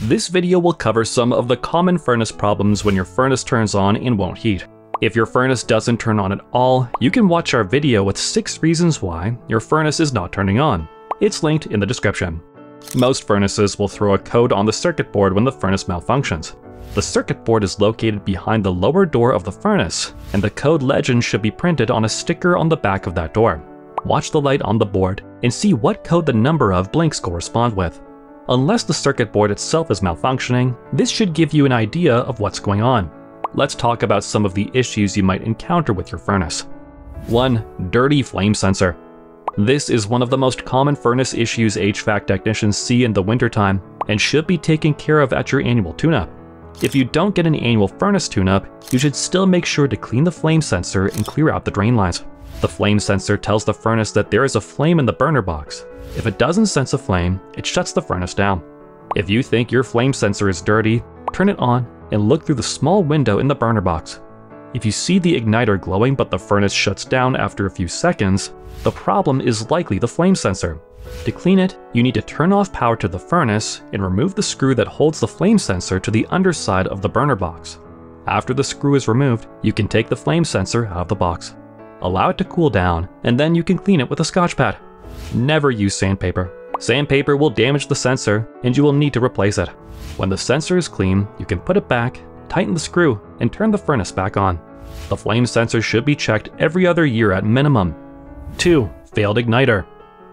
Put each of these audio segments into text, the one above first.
This video will cover some of the common furnace problems when your furnace turns on and won't heat. If your furnace doesn't turn on at all, you can watch our video with 6 reasons why your furnace is not turning on. It's linked in the description. Most furnaces will throw a code on the circuit board when the furnace malfunctions. The circuit board is located behind the lower door of the furnace, and the code legend should be printed on a sticker on the back of that door. Watch the light on the board and see what code the number of blinks correspond with. Unless the circuit board itself is malfunctioning, this should give you an idea of what's going on. Let's talk about some of the issues you might encounter with your furnace. 1. Dirty flame sensor. This is one of the most common furnace issues HVAC technicians see in the wintertime and should be taken care of at your annual tune-up. If you don't get an annual furnace tune-up, you should still make sure to clean the flame sensor and clear out the drain lines. The flame sensor tells the furnace that there is a flame in the burner box. If it doesn't sense a flame, it shuts the furnace down. If you think your flame sensor is dirty, turn it on and look through the small window in the burner box. If you see the igniter glowing but the furnace shuts down after a few seconds, the problem is likely the flame sensor. To clean it, you need to turn off power to the furnace and remove the screw that holds the flame sensor to the underside of the burner box. After the screw is removed, you can take the flame sensor out of the box. Allow it to cool down, and then you can clean it with a Scotch pad. Never use sandpaper. Sandpaper will damage the sensor, and you will need to replace it. When the sensor is clean, you can put it back, tighten the screw, and turn the furnace back on. The flame sensor should be checked every other year at minimum. 2. Failed igniter.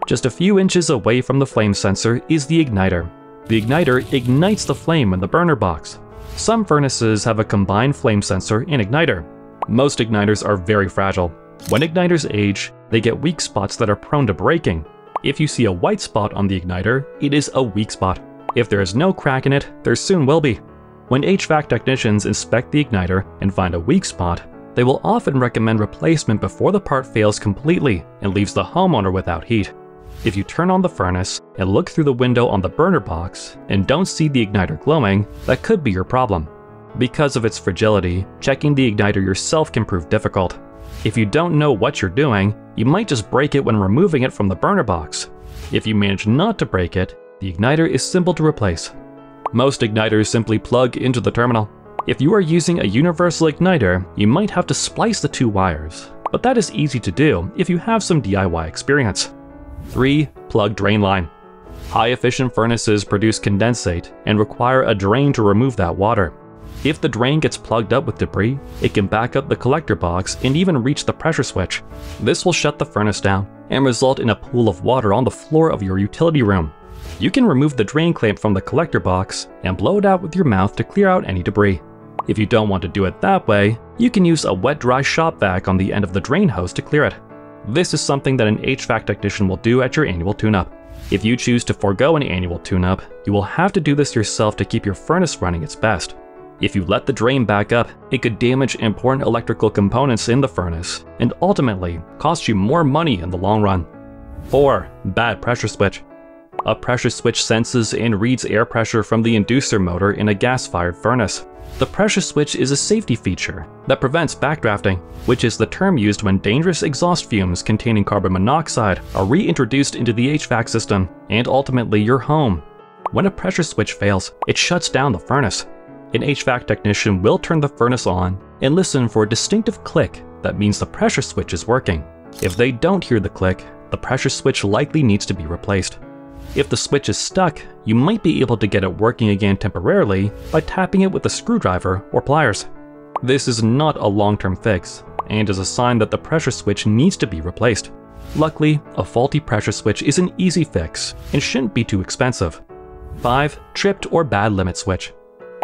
Just a few inches away from the flame sensor is the igniter. The igniter ignites the flame in the burner box. Some furnaces have a combined flame sensor and igniter. Most igniters are very fragile. When igniters age, they get weak spots that are prone to breaking. If you see a white spot on the igniter, it is a weak spot. If there is no crack in it, there soon will be. When HVAC technicians inspect the igniter and find a weak spot, they will often recommend replacement before the part fails completely and leaves the homeowner without heat. If you turn on the furnace and look through the window on the burner box and don't see the igniter glowing, that could be your problem. Because of its fragility, checking the igniter yourself can prove difficult. If you don't know what you're doing, you might just break it when removing it from the burner box. If you manage not to break it, the igniter is simple to replace. Most igniters simply plug into the terminal. If you are using a universal igniter, you might have to splice the 2 wires, but that is easy to do if you have some DIY experience. 3. Plug drain line. High-efficient furnaces produce condensate and require a drain to remove that water. If the drain gets plugged up with debris, it can back up the collector box and even reach the pressure switch. This will shut the furnace down and result in a pool of water on the floor of your utility room. You can remove the drain clamp from the collector box and blow it out with your mouth to clear out any debris. If you don't want to do it that way, you can use a wet-dry shop vac on the end of the drain hose to clear it. This is something that an HVAC technician will do at your annual tune-up. If you choose to forego an annual tune-up, you will have to do this yourself to keep your furnace running its best. If you let the drain back up, it could damage important electrical components in the furnace and ultimately cost you more money in the long run. 4. Bad pressure switch. A pressure switch senses and reads air pressure from the inducer motor in a gas-fired furnace. The pressure switch is a safety feature that prevents backdrafting, which is the term used when dangerous exhaust fumes containing carbon monoxide are reintroduced into the HVAC system and ultimately your home. When a pressure switch fails, it shuts down the furnace. An HVAC technician will turn the furnace on and listen for a distinctive click that means the pressure switch is working. If they don't hear the click, the pressure switch likely needs to be replaced. If the switch is stuck, you might be able to get it working again temporarily by tapping it with a screwdriver or pliers. This is not a long-term fix and is a sign that the pressure switch needs to be replaced. Luckily, a faulty pressure switch is an easy fix and shouldn't be too expensive. 5. Tripped or bad limit switch.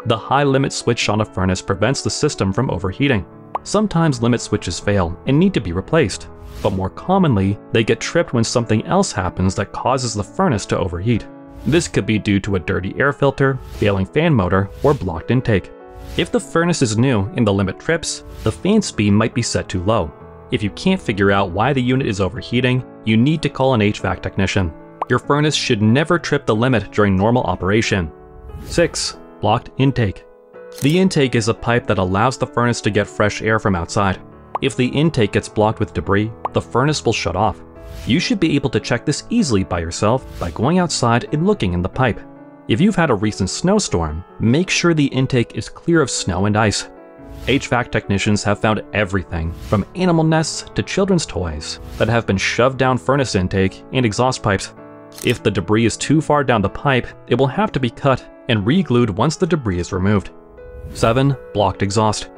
The high limit switch on a furnace prevents the system from overheating. Sometimes limit switches fail and need to be replaced, but more commonly, they get tripped when something else happens that causes the furnace to overheat. This could be due to a dirty air filter, failing fan motor, or blocked intake. If the furnace is new and the limit trips, the fan speed might be set too low. If you can't figure out why the unit is overheating, you need to call an HVAC technician. Your furnace should never trip the limit during normal operation. 6. Blocked intake. The intake is a pipe that allows the furnace to get fresh air from outside. If the intake gets blocked with debris, the furnace will shut off. You should be able to check this easily by yourself by going outside and looking in the pipe. If you've had a recent snowstorm, make sure the intake is clear of snow and ice. HVAC technicians have found everything from animal nests to children's toys that have been shoved down furnace intake and exhaust pipes. If the debris is too far down the pipe, it will have to be cut and re-glued once the debris is removed. 7. Blocked exhaust.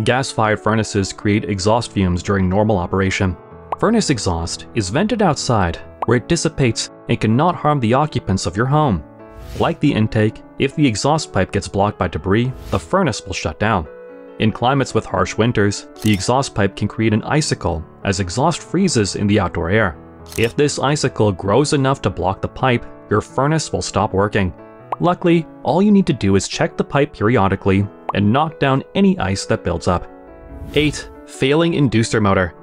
Gas-fired furnaces create exhaust fumes during normal operation. Furnace exhaust is vented outside, where it dissipates and cannot harm the occupants of your home. Like the intake, if the exhaust pipe gets blocked by debris, the furnace will shut down. In climates with harsh winters, the exhaust pipe can create an icicle as exhaust freezes in the outdoor air. If this icicle grows enough to block the pipe, your furnace will stop working. Luckily, all you need to do is check the pipe periodically and knock down any ice that builds up. 8. Failing inducer motor.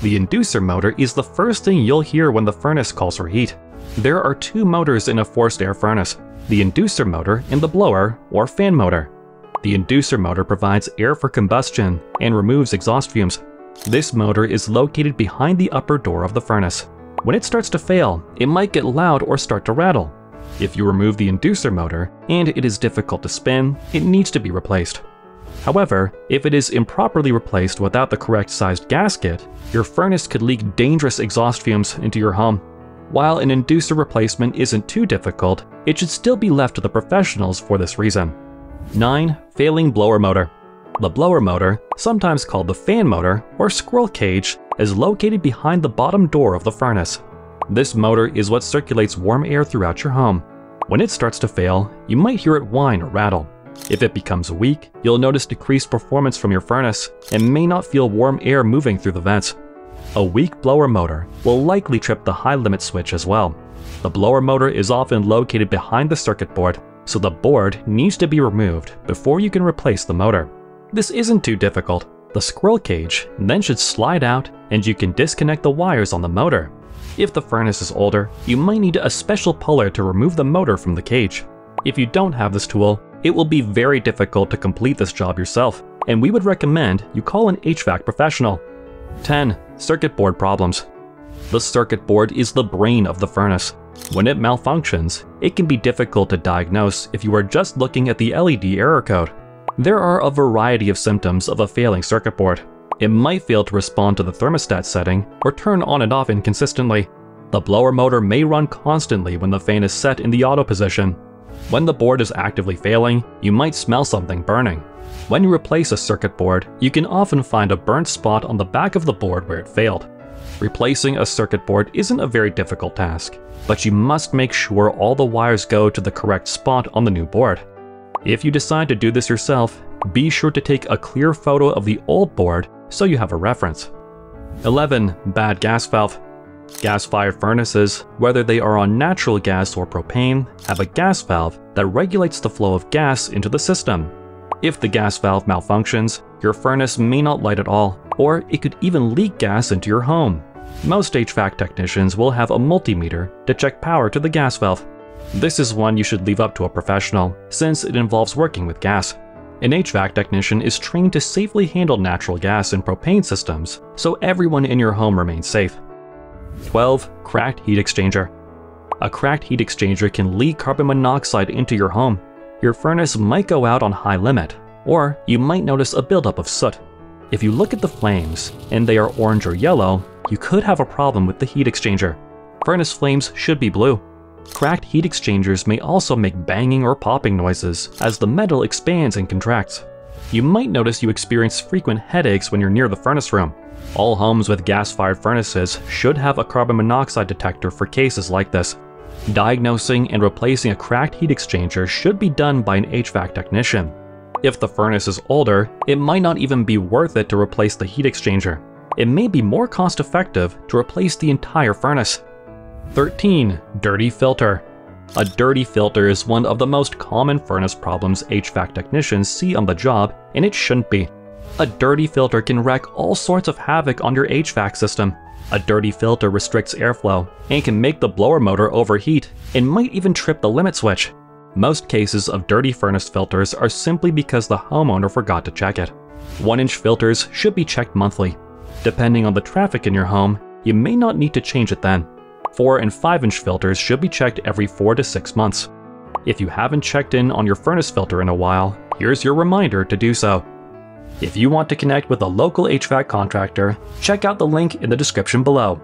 The inducer motor is the first thing you'll hear when the furnace calls for heat. There are two motors in a forced air furnace, the inducer motor and the blower or fan motor. The inducer motor provides air for combustion and removes exhaust fumes. This motor is located behind the upper door of the furnace. When it starts to fail, it might get loud or start to rattle. If you remove the inducer motor and it is difficult to spin, it needs to be replaced. However, if it is improperly replaced without the correct sized gasket, your furnace could leak dangerous exhaust fumes into your home. While an inducer replacement isn't too difficult, it should still be left to the professionals for this reason. 9. Failing blower motor. The blower motor, sometimes called the fan motor or squirrel cage, is located behind the bottom door of the furnace. This motor is what circulates warm air throughout your home. When it starts to fail, you might hear it whine or rattle. If it becomes weak, you'll notice decreased performance from your furnace and may not feel warm air moving through the vents. A weak blower motor will likely trip the high limit switch as well. The blower motor is often located behind the circuit board, so the board needs to be removed before you can replace the motor. This isn't too difficult. The squirrel cage then should slide out and you can disconnect the wires on the motor. If the furnace is older, you might need a special puller to remove the motor from the cage. If you don't have this tool, it will be very difficult to complete this job yourself, and we would recommend you call an HVAC professional. 10. Circuit board problems. The circuit board is the brain of the furnace. When it malfunctions, it can be difficult to diagnose if you are just looking at the LED error code. There are a variety of symptoms of a failing circuit board. It might fail to respond to the thermostat setting or turn on and off inconsistently. The blower motor may run constantly when the fan is set in the auto position. When the board is actively failing, you might smell something burning. When you replace a circuit board, you can often find a burnt spot on the back of the board where it failed. Replacing a circuit board isn't a very difficult task, but you must make sure all the wires go to the correct spot on the new board. If you decide to do this yourself, be sure to take a clear photo of the old board so you have a reference. 11. Bad gas valve. Gas-fired furnaces, whether they are on natural gas or propane, have a gas valve that regulates the flow of gas into the system. If the gas valve malfunctions, your furnace may not light at all, or it could even leak gas into your home. Most HVAC technicians will have a multimeter to check power to the gas valve. This is one you should leave up to a professional, since it involves working with gas. An HVAC technician is trained to safely handle natural gas and propane systems, so everyone in your home remains safe. 12. Cracked heat exchanger. A cracked heat exchanger can leak carbon monoxide into your home. Your furnace might go out on high limit, or you might notice a buildup of soot. If you look at the flames and they are orange or yellow, you could have a problem with the heat exchanger. Furnace flames should be blue. Cracked heat exchangers may also make banging or popping noises as the metal expands and contracts. You might notice you experience frequent headaches when you're near the furnace room. All homes with gas-fired furnaces should have a carbon monoxide detector for cases like this. Diagnosing and replacing a cracked heat exchanger should be done by an HVAC technician. If the furnace is older, it might not even be worth it to replace the heat exchanger. It may be more cost-effective to replace the entire furnace. 13. Dirty filter. A dirty filter is one of the most common furnace problems HVAC technicians see on the job, and it shouldn't be. A dirty filter can wreak all sorts of havoc on your HVAC system. A dirty filter restricts airflow and can make the blower motor overheat and might even trip the limit switch. Most cases of dirty furnace filters are simply because the homeowner forgot to check it. 1-inch filters should be checked monthly. Depending on the traffic in your home, you may not need to change it then. 4- and 5-inch filters should be checked every 4 to 6 months. If you haven't checked in on your furnace filter in a while, here's your reminder to do so. If you want to connect with a local HVAC contractor, check out the link in the description below.